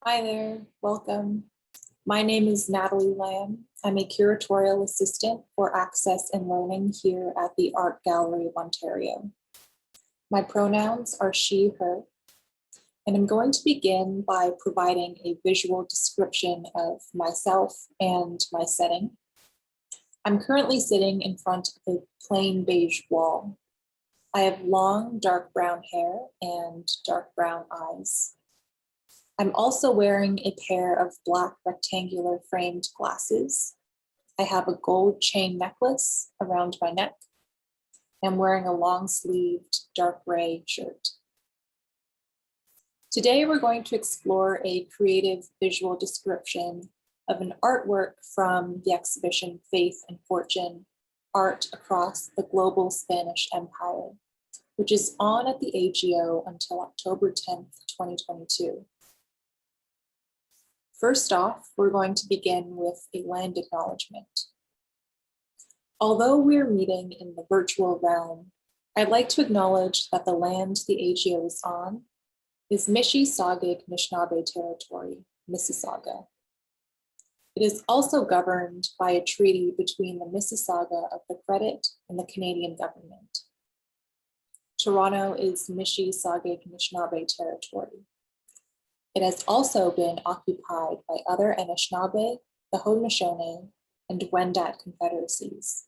Hi there, welcome. My name is Natalie Lam. I'm a Curatorial Assistant for Access and Learning here at the Art Gallery of Ontario. My pronouns are she, her, and I'm going to begin by providing a visual description of myself and my setting. I'm currently sitting in front of a plain beige wall. I have long dark brown hair and dark brown eyes. I'm also wearing a pair of black rectangular framed glasses. I have a gold chain necklace around my neck. I'm wearing a long-sleeved dark gray shirt. Today, we're going to explore a creative visual description of an artwork from the exhibition Faith and Fortune, Art Across the Global Spanish Empire, which is on at the AGO until October 10th, 2022. First off, we're going to begin with a land acknowledgement. Although we're meeting in the virtual realm, I'd like to acknowledge that the land the AGO is on is Mississauga Anishinaabe Territory, Mississauga. It is also governed by a treaty between the Mississauga of the Credit and the Canadian government. Toronto is Mississauga Anishinaabe Territory. It has also been occupied by other Anishinaabe, the Haudenosaunee, and Wendat confederacies.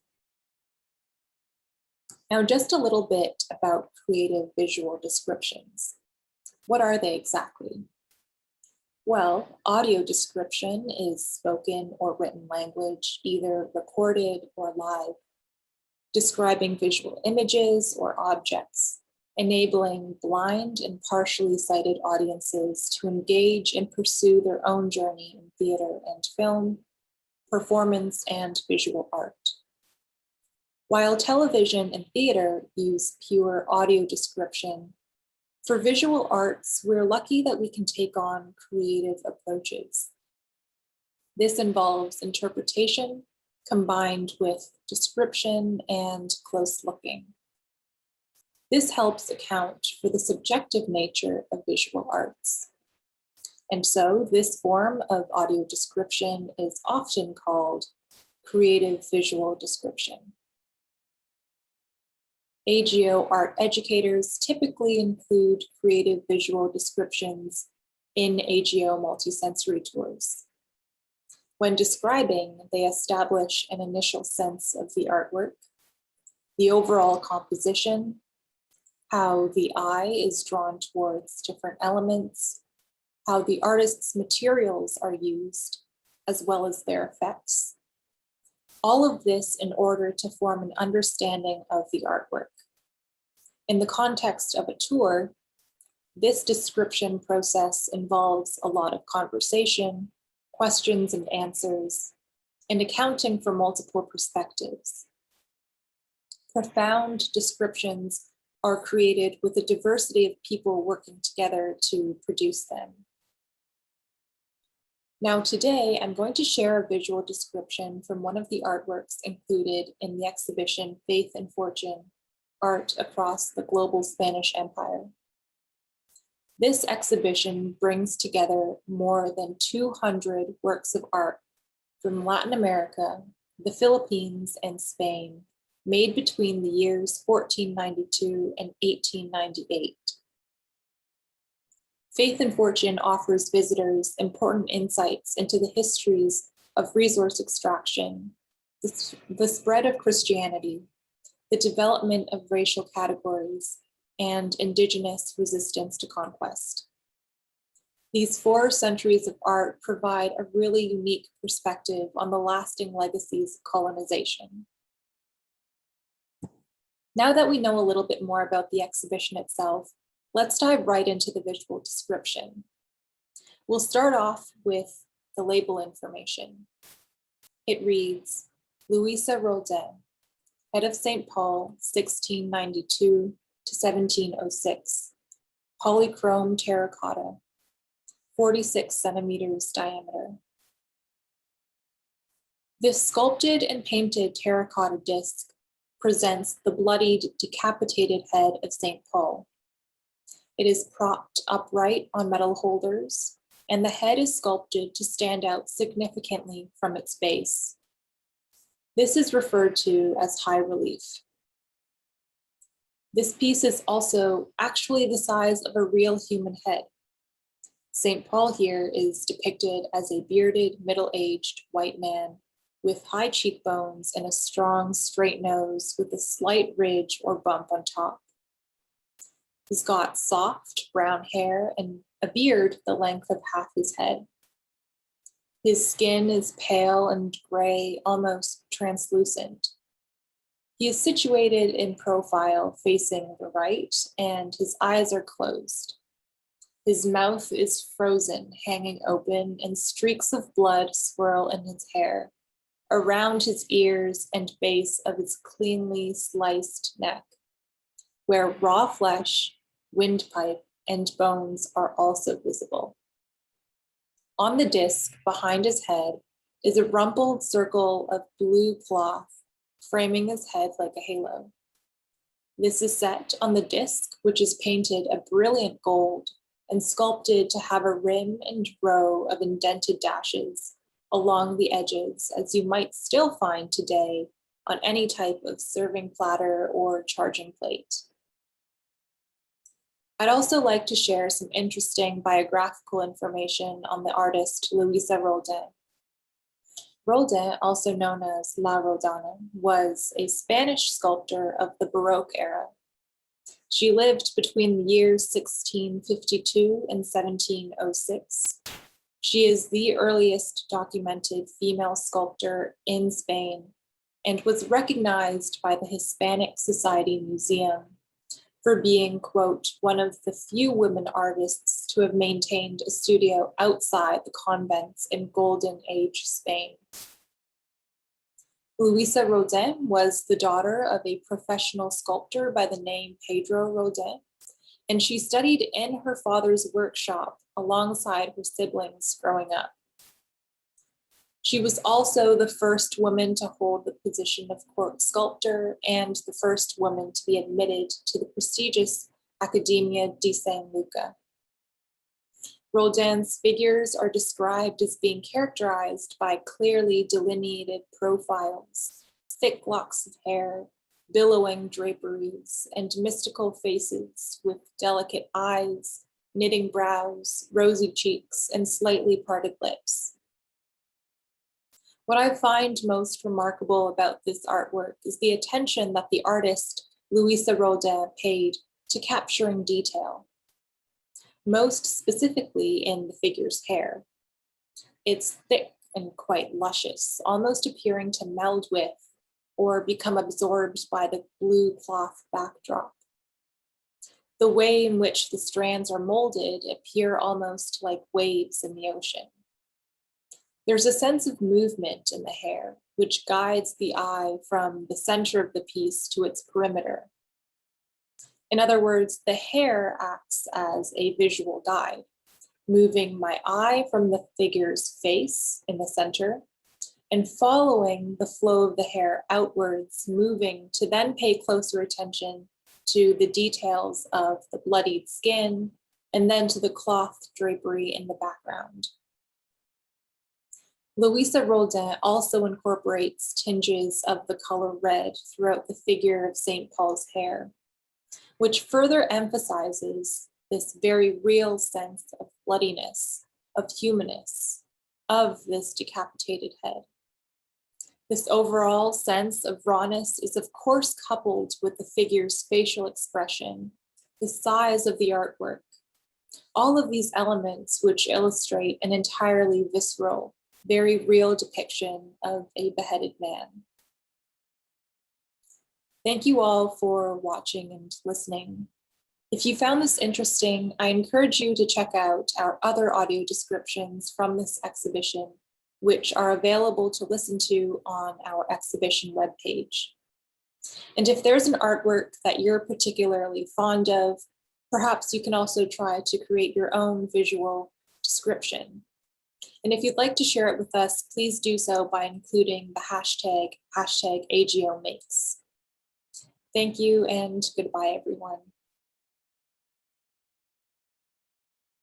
Now, just a little bit about creative visual descriptions. What are they exactly? Well, audio description is spoken or written language, either recorded or live, describing visual images or objects, enabling blind and partially sighted audiences to engage and pursue their own journey in theater and film, performance, and visual art. While television and theater use pure audio description, for visual arts, we're lucky that we can take on creative approaches. This involves interpretation combined with description and close looking. This helps account for the subjective nature of visual arts. And so this form of audio description is often called creative visual description. AGO art educators typically include creative visual descriptions in AGO multisensory tours. When describing, they establish an initial sense of the artwork, the overall composition, how the eye is drawn towards different elements, how the artist's materials are used, as well as their effects. All of this in order to form an understanding of the artwork. In the context of a tour, this description process involves a lot of conversation, questions and answers, and accounting for multiple perspectives. Profound descriptions are created with a diversity of people working together to produce them. Now today, I'm going to share a visual description from one of the artworks included in the exhibition Faith and Fortune, Art Across the Global Spanish Empire. This exhibition brings together more than 200 works of art from Latin America, the Philippines, and Spain, made between the years 1492 and 1898. Faith and Fortune offers visitors important insights into the histories of resource extraction, the spread of Christianity, the development of racial categories, and Indigenous resistance to conquest. These 4 centuries of art provide a really unique perspective on the lasting legacies of colonization. Now that we know a little bit more about the exhibition itself, let's dive right into the visual description. We'll start off with the label information. It reads, Luisa Roldán, head of St. Paul, 1692 to 1706, polychrome terracotta, 46 centimeters diameter. This sculpted and painted terracotta disc presents the bloodied, decapitated head of St. Paul. It is propped upright on metal holders and the head is sculpted to stand out significantly from its base. This is referred to as high relief. This piece is also actually the size of a real human head. St. Paul here is depicted as a bearded, middle-aged white man with high cheekbones and a strong, straight nose with a slight ridge or bump on top. He's got soft brown hair and a beard the length of half his head. His skin is pale and gray, almost translucent. He is situated in profile facing the right, and his eyes are closed. His mouth is frozen, hanging open, and streaks of blood swirl in his hair, around his ears and base of his cleanly sliced neck, where raw flesh, windpipe, and bones are also visible. On the disc behind his head is a rumpled circle of blue cloth, framing his head like a halo. This is set on the disc, which is painted a brilliant gold and sculpted to have a rim and row of indented dashes along the edges, as you might still find today on any type of serving platter or charging plate. I'd also like to share some interesting biographical information on the artist Luisa Roldán. Roldán, also known as La Roldana, was a Spanish sculptor of the Baroque era. She lived between the years 1652 and 1706. She is the earliest documented female sculptor in Spain and was recognized by the Hispanic Society Museum for being, quote, one of the few women artists to have maintained a studio outside the convents in Golden Age Spain. Luisa Roldán was the daughter of a professional sculptor by the name Pedro Roldán, and she studied in her father's workshop alongside her siblings growing up. She was also the first woman to hold the position of court sculptor and the first woman to be admitted to the prestigious Academia di San Luca. Roldán's figures are described as being characterized by clearly delineated profiles, thick locks of hair, billowing draperies, and mystical faces with delicate eyes, knitting brows, rosy cheeks, and slightly parted lips. What I find most remarkable about this artwork is the attention that the artist Luisa Roldán paid to capturing detail, most specifically in the figure's hair. It's thick and quite luscious, almost appearing to meld with or become absorbed by the blue cloth backdrop. The way in which the strands are molded appear almost like waves in the ocean. There's a sense of movement in the hair, which guides the eye from the center of the piece to its perimeter. In other words, the hair acts as a visual guide, moving my eye from the figure's face in the center and following the flow of the hair outwards, moving to then pay closer attention to the details of the bloodied skin and then to the cloth drapery in the background. Luisa Roldán also incorporates tinges of the color red throughout the figure of St. Paul's hair, which further emphasizes this very real sense of bloodiness, of humanness, of this decapitated head. This overall sense of rawness is of course coupled with the figure's facial expression, the size of the artwork, all of these elements which illustrate an entirely visceral, very real depiction of a beheaded man. Thank you all for watching and listening. If you found this interesting, I encourage you to check out our other audio descriptions from this exhibition, which are available to listen to on our exhibition webpage. And if there's an artwork that you're particularly fond of, perhaps you can also try to create your own visual description. And if you'd like to share it with us, please do so by including the hashtag #AGOMakes. Thank you and goodbye, everyone.